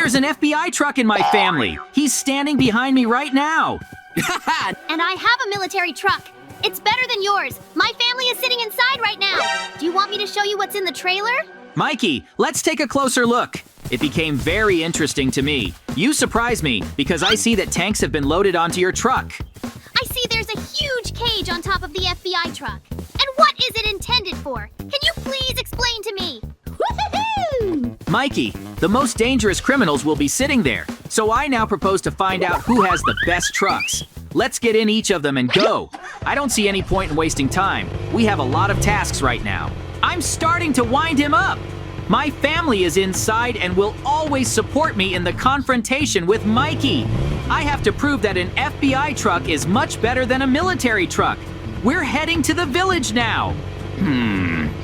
There's an FBI truck in my family. He's standing behind me right now. And I have a military truck. It's better than yours. My family is sitting inside right now. Do you want me to show you what's in the trailer? Mikey, let's take a closer look. It became very interesting to me. You surprised me because I see that tanks have been loaded onto your truck. I see there's a huge cage on top of the FBI truck. And what is it intended for? Can you please explain to me? Woohoo! Mikey, the most dangerous criminals will be sitting there. So I now propose to find out who has the best trucks. Let's get in each of them and go. I don't see any point in wasting time. We have a lot of tasks right now. I'm starting to wind him up. My family is inside and will always support me in the confrontation with Mikey. I have to prove that an FBI truck is much better than a military truck. We're heading to the village now.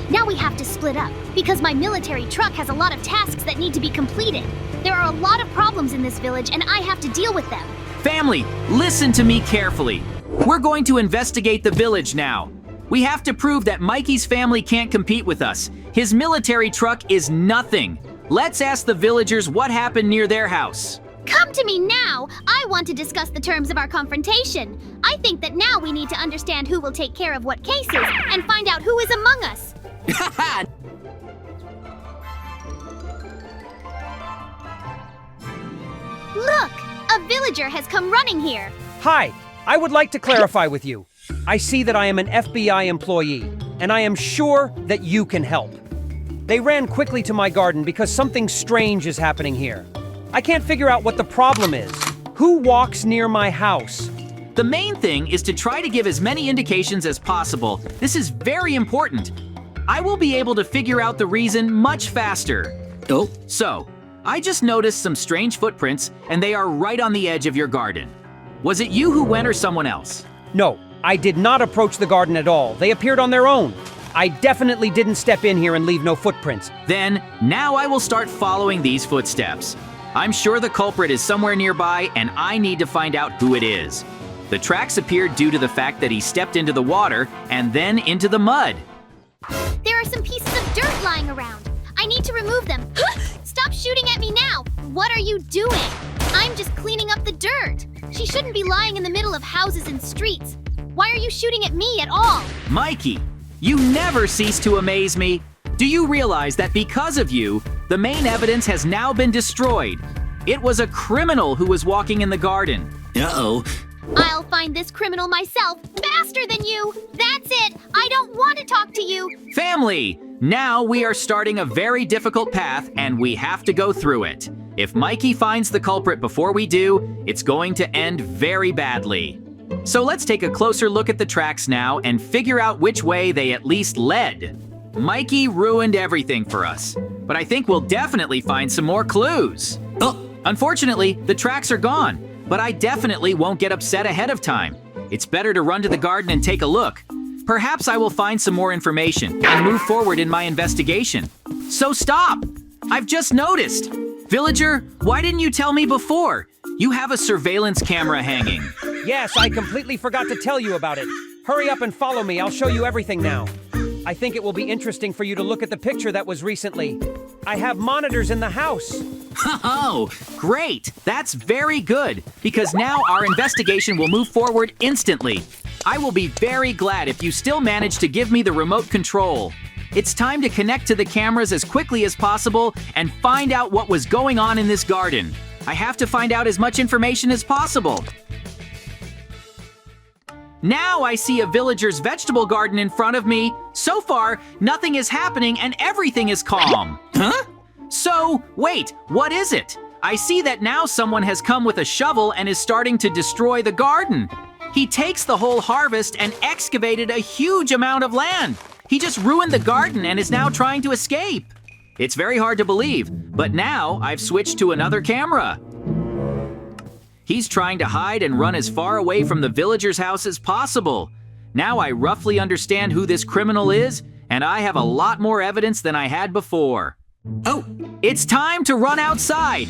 Now we have to split up, because my military truck has a lot of tasks that need to be completed. There are a lot of problems in this village, and I have to deal with them. Family, listen to me carefully. We're going to investigate the village now. We have to prove that Mikey's family can't compete with us. His military truck is nothing. Let's ask the villagers what happened near their house. Come to me now! I want to discuss the terms of our confrontation. I think that now we need to understand who will take care of what cases and find out who is among us. Look! A villager has come running here. Hi, I would like to clarify with you. I see that I am an FBI employee, and I am sure that you can help. They ran quickly to my garden because something strange is happening here. I can't figure out what the problem is. Who walks near my house? The main thing is to try to give as many indications as possible. This is very important. I will be able to figure out the reason much faster. So, I just noticed some strange footprints, and they are right on the edge of your garden. Was it you who went or someone else? No, I did not approach the garden at all. They appeared on their own. I definitely didn't step in here and leave no footprints. Then, now I will start following these footsteps. I'm sure the culprit is somewhere nearby, and I need to find out who it is. The tracks appeared due to the fact that he stepped into the water and then into the mud. There are some pieces of dirt lying around. I need to remove them. Stop shooting at me now! What are you doing? I'm just cleaning up the dirt. She shouldn't be lying in the middle of houses and streets. Why are you shooting at me at all? Mikey, you never cease to amaze me. Do you realize that because of you, the main evidence has now been destroyed? It was a criminal who was walking in the garden. Uh-oh. I'll find this criminal myself faster than you. That's it. I don't want to talk to you. Family, now we are starting a very difficult path and we have to go through it. If Mikey finds the culprit before we do, it's going to end very badly. So let's take a closer look at the tracks now and figure out which way they at least led. Mikey ruined everything for us, but I think we'll definitely find some more clues. Unfortunately, the tracks are gone, but I definitely won't get upset ahead of time. It's better to run to the garden and take a look. Perhaps I will find some more information and move forward in my investigation. So stop! I've just noticed. Villager, why didn't you tell me before? You have a surveillance camera hanging. Yes, I completely forgot to tell you about it. Hurry up and follow me. I'll show you everything now. I think it will be interesting for you to look at the picture that was recently. I have monitors in the house. Oh, great! That's very good, because now our investigation will move forward instantly. I will be very glad if you still manage to give me the remote control. It's time to connect to the cameras as quickly as possible and find out what was going on in this garden. I have to find out as much information as possible. Now I see a villager's vegetable garden in front of me. So far, nothing is happening and everything is calm. Huh? So, wait, what is it? I see that now someone has come with a shovel and is starting to destroy the garden. He takes the whole harvest and excavated a huge amount of land. He just ruined the garden and is now trying to escape. It's very hard to believe, but now I've switched to another camera. He's trying to hide and run as far away from the villager's house as possible. Now I roughly understand who this criminal is, and I have a lot more evidence than I had before. Oh, it's time to run outside.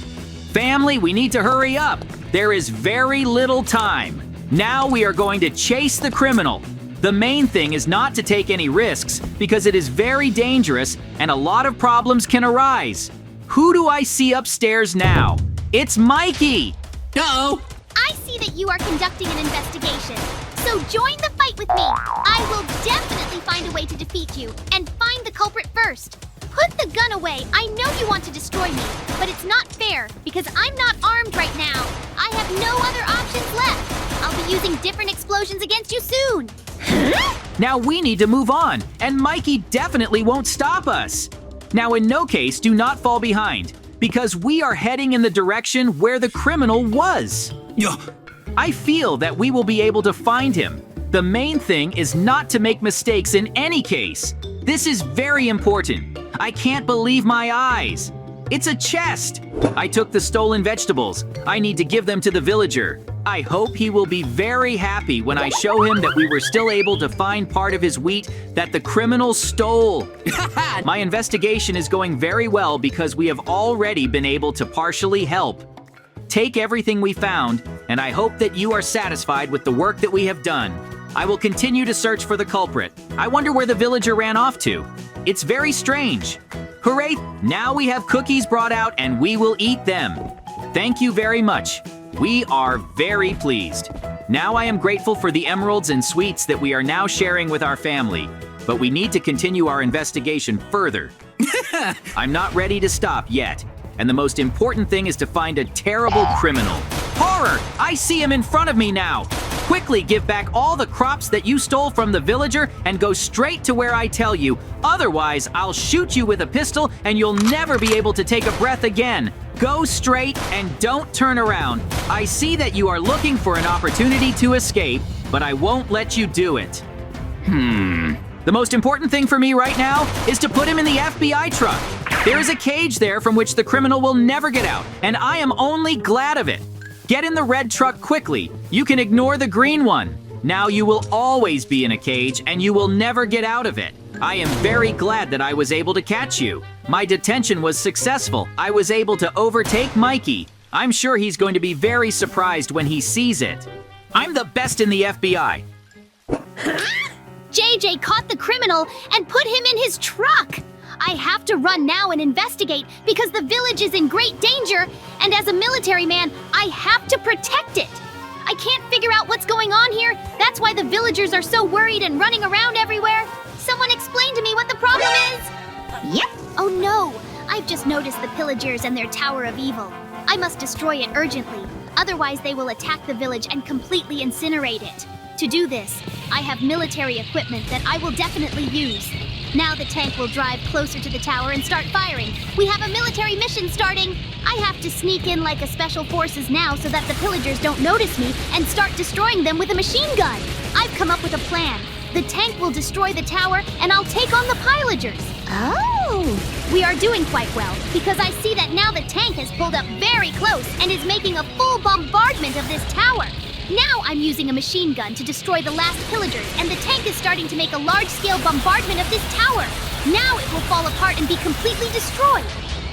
Family, we need to hurry up. There is very little time. Now we are going to chase the criminal. The main thing is not to take any risks because it is very dangerous and a lot of problems can arise. Who do I see upstairs now? It's Mikey! Uh-oh! I see that you are conducting an investigation. So join the fight with me. I will definitely find a way to defeat you and find the culprit first. Put the gun away. I know you want to destroy me, but it's not fair because I'm not armed right now. I have no other options left. I'll be using different explosions against you soon. Now we need to move on, and Mikey definitely won't stop us. Now in no case do not fall behind, because we are heading in the direction where the criminal was. Yeah. I feel that we will be able to find him. The main thing is not to make mistakes in any case. This is very important. I can't believe my eyes. It's a chest. I took the stolen vegetables. I need to give them to the villager. I hope he will be very happy when I show him that we were still able to find part of his wheat that the criminal stole. My investigation is going very well because we have already been able to partially help. Take everything we found, and I hope that you are satisfied with the work that we have done. I will continue to search for the culprit. I wonder where the villager ran off to. It's very strange. Hooray! Now we have cookies brought out and we will eat them. Thank you very much. We are very pleased. Now I am grateful for the emeralds and sweets that we are now sharing with our family, but we need to continue our investigation further. I'm not ready to stop yet, and the most important thing is to find a terrible criminal. Horror! I see him in front of me now! Quickly give back all the crops that you stole from the villager and go straight to where I tell you. Otherwise, I'll shoot you with a pistol and you'll never be able to take a breath again. Go straight and don't turn around. I see that you are looking for an opportunity to escape, but I won't let you do it. The most important thing for me right now is to put him in the FBI truck. There is a cage there from which the criminal will never get out, and I am only glad of it. Get in the red truck quickly. You can ignore the green one. Now you will always be in a cage and you will never get out of it. I am very glad that I was able to catch you. My detention was successful. I was able to overtake Mikey. I'm sure he's going to be very surprised when he sees it. I'm the best in the FBI. JJ caught the criminal and put him in his truck. I have to run now and investigate because the village is in great danger, and as a military man, I have to protect it. I can't figure out what's going on here. That's why the villagers are so worried and running around everywhere. Someone explain to me what the problem is. Yep. Oh no, I've just noticed the pillagers and their Tower of Evil. I must destroy it urgently, otherwise they will attack the village and completely incinerate it. To do this, I have military equipment that I will definitely use. Now the tank will drive closer to the tower and start firing. We have a military mission starting. I have to sneak in like a special forces now so that the pillagers don't notice me and start destroying them with a machine gun. I've come up with a plan. The tank will destroy the tower and I'll take on the pillagers. Oh! We are doing quite well because I see that now the tank has pulled up very close and is making a full bombardment of this tower. Now I'm using a machine gun to destroy the last pillagers, and the tank is starting to make a large-scale bombardment of this tower. Now it will fall apart and be completely destroyed.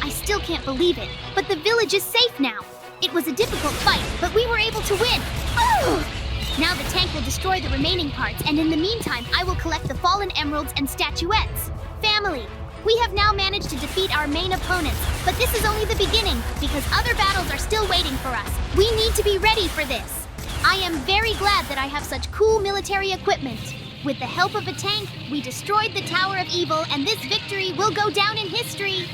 I still can't believe it, but the village is safe now. It was a difficult fight, but we were able to win. Oh! Now the tank will destroy the remaining parts, and in the meantime, I will collect the fallen emeralds and statuettes. Family, we have now managed to defeat our main opponents, but this is only the beginning, because other battles are still waiting for us. We need to be ready for this. I am very glad that I have such cool military equipment. With the help of a tank, we destroyed the Tower of Evil, and this victory will go down in history.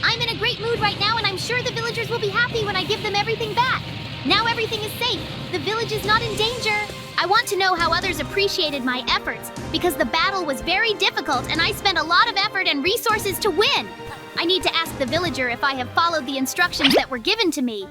I'm in a great mood right now, and I'm sure the villagers will be happy when I give them everything back. Now everything is safe. The village is not in danger. I want to know how others appreciated my efforts, because the battle was very difficult, and I spent a lot of effort and resources to win. I need to ask the villager if I have followed the instructions that were given to me.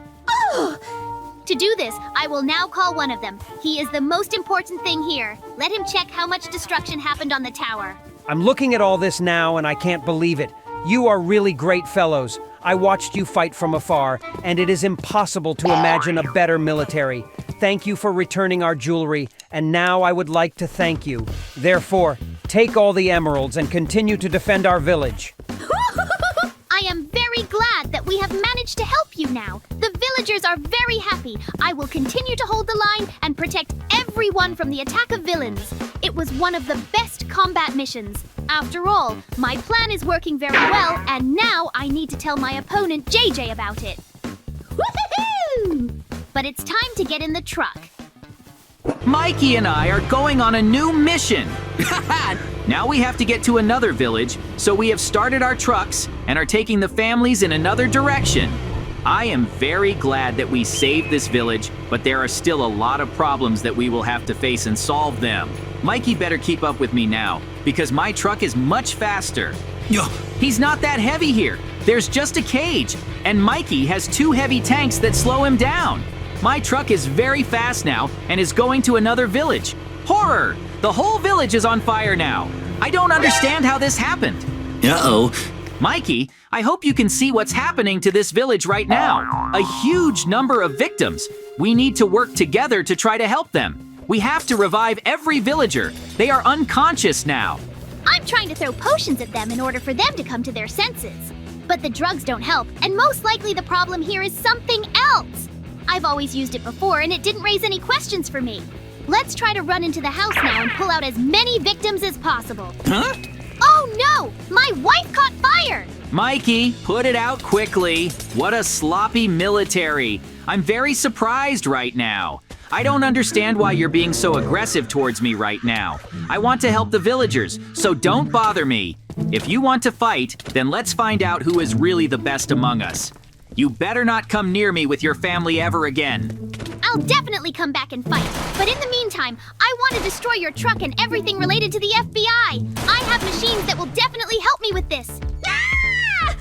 To do this, I will now call one of them. He is the most important thing here. Let him check how much destruction happened on the tower. I'm looking at all this now and I can't believe it. You are really great fellows. I watched you fight from afar, and it is impossible to imagine a better military. Thank you for returning our jewelry, and now I would like to thank you. Therefore, take all the emeralds and continue to defend our village. I am very glad that we have managed to help you now. The villagers are very happy. I will continue to hold the line and protect everyone from the attack of villains. It was was one of the best combat missions. After all, my plan is working very well, and now I need to tell my opponent JJ about it. Woohoo! But it's time to get in the truck. Mikey and I are going on a new mission. Now we have to get to another village, so we have started our trucks and are taking the families in another direction. I am very glad that we saved this village, but there are still a lot of problems that we will have to face and solve them. Mikey better keep up with me now, because my truck is much faster. He's not that heavy here. There's just a cage, and Mikey has 2 heavy tanks that slow him down. My truck is very fast now and is going to another village. Horror! The whole village is on fire now. I don't understand how this happened. Uh-oh. Mikey, I hope you can see what's happening to this village right now. A huge number of victims. We need to work together to try to help them. We have to revive every villager. They are unconscious now. I'm trying to throw potions at them in order for them to come to their senses. But the drugs don't help, and most likely the problem here is something else. I've always used it before, and it didn't raise any questions for me. Let's try to run into the house now and pull out as many victims as possible. Huh? Oh no! My wife caught fire! Mikey, put it out quickly. What a sloppy military. I'm very surprised right now. I don't understand why you're being so aggressive towards me right now. I want to help the villagers, so don't bother me. If you want to fight, then let's find out who is really the best among us. You better not come near me with your family ever again. I'll definitely come back and fight. But in the meantime, I want to destroy your truck and everything related to the FBI. I have machines that will definitely help me with this. Ah!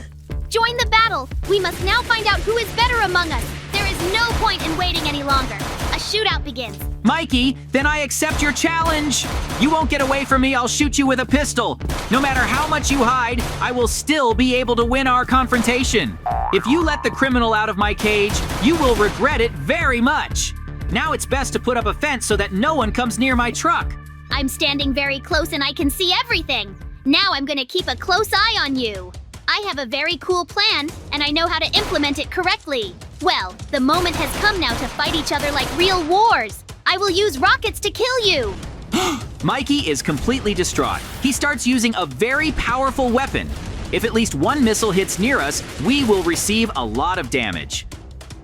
Join the battle. We must now find out who is better among us. There is no point in waiting any longer. A shootout begins. Mikey, then I accept your challenge. You won't get away from me. I'll shoot you with a pistol. No matter how much you hide, I will still be able to win our confrontation. If you let the criminal out of my cage, you will regret it very much. Now it's best to put up a fence so that no one comes near my truck. I'm standing very close and I can see everything. Now I'm gonna keep a close eye on you. I have a very cool plan, and I know how to implement it correctly. Well, the moment has come now to fight each other like real wars. I will use rockets to kill you. Mikey is completely distraught. He starts using a very powerful weapon. If at least one missile hits near us, we will receive a lot of damage.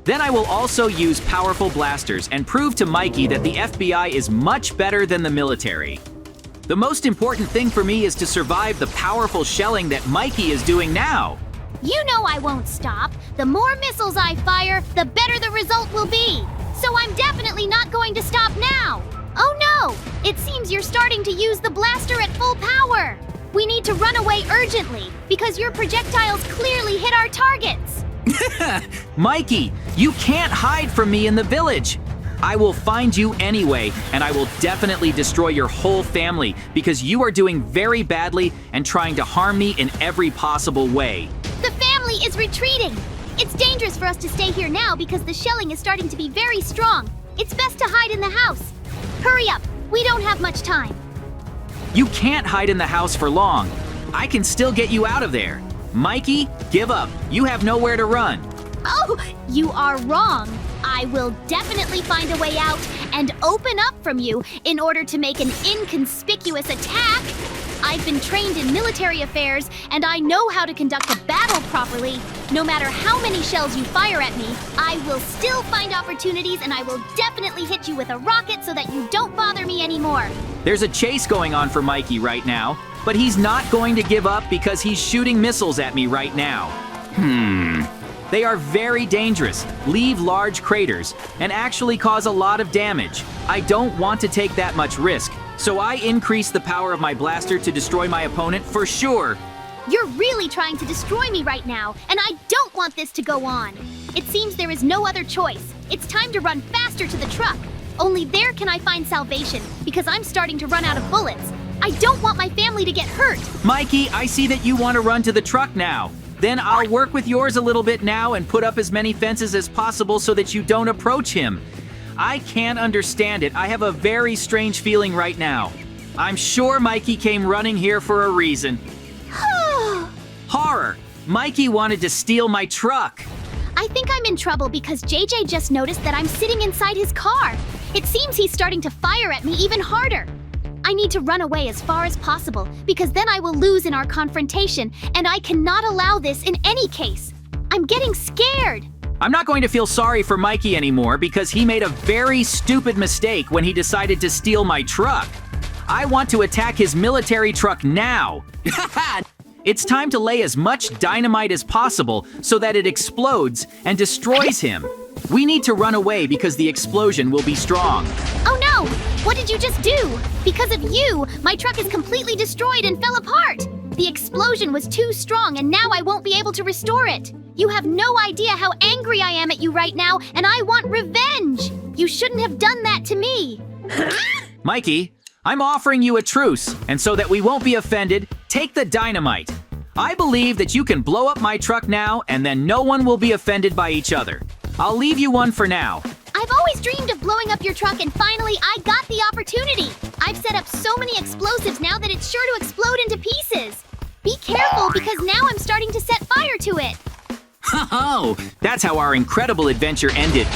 Then I will also use powerful blasters and prove to Mikey that the FBI is much better than the military. The most important thing for me is to survive the powerful shelling that Mikey is doing now. You know I won't stop. The more missiles I fire, the better the result will be. So I'm definitely not going to stop now. Oh no! It seems you're starting to use the blaster at full power. We need to run away urgently, because your projectiles clearly hit our targets. Mikey, you can't hide from me in the village. I will find you anyway, and I will definitely destroy your whole family because you are doing very badly and trying to harm me in every possible way. The family is retreating. It's dangerous for us to stay here now because the shelling is starting to be very strong. It's best to hide in the house. Hurry up, we don't have much time. You can't hide in the house for long. I can still get you out of there. Mikey, give up. You have nowhere to run. Oh, you are wrong. I will definitely find a way out and open up from you in order to make an inconspicuous attack. I've been trained in military affairs, and I know how to conduct a battle properly. No matter how many shells you fire at me, I will still find opportunities, and I will definitely hit you with a rocket so that you don't bother me anymore. There's a chase going on for Mikey right now, but he's not going to give up because he's shooting missiles at me right now. They are very dangerous, leave large craters, and actually cause a lot of damage. I don't want to take that much risk, so I increase the power of my blaster to destroy my opponent for sure. You're really trying to destroy me right now, and I don't want this to go on. It seems there is no other choice. It's time to run faster to the truck. Only there can I find salvation, because I'm starting to run out of bullets. I don't want my family to get hurt. Mikey, I see that you want to run to the truck now. Then I'll work with yours a little bit now and put up as many fences as possible so that you don't approach him. I can't understand it. I have a very strange feeling right now. I'm sure Mikey came running here for a reason. Horror! Mikey wanted to steal my truck. I think I'm in trouble because JJ just noticed that I'm sitting inside his car. It seems he's starting to fire at me even harder. I need to run away as far as possible because then I will lose in our confrontation, and I cannot allow this in any case. I'm getting scared. I'm not going to feel sorry for Mikey anymore because he made a very stupid mistake when he decided to steal my truck. I want to attack his military truck now. It's time to lay as much dynamite as possible so that it explodes and destroys him. We need to run away because the explosion will be strong. Oh no! What did you just do? Because of you, my truck is completely destroyed and fell apart. The explosion was too strong and now I won't be able to restore it. You have no idea how angry I am at you right now, and I want revenge. You shouldn't have done that to me. Mikey, I'm offering you a truce, and so that we won't be offended, take the dynamite. I believe that you can blow up my truck now, and then no one will be offended by each other. I'll leave you one for now. I've always dreamed of blowing up your truck, and finally I got the opportunity. I've set up so many explosives now that it's sure to explode into pieces. Be careful, because now I'm starting to set fire to it. Oh, that's how our incredible adventure ended.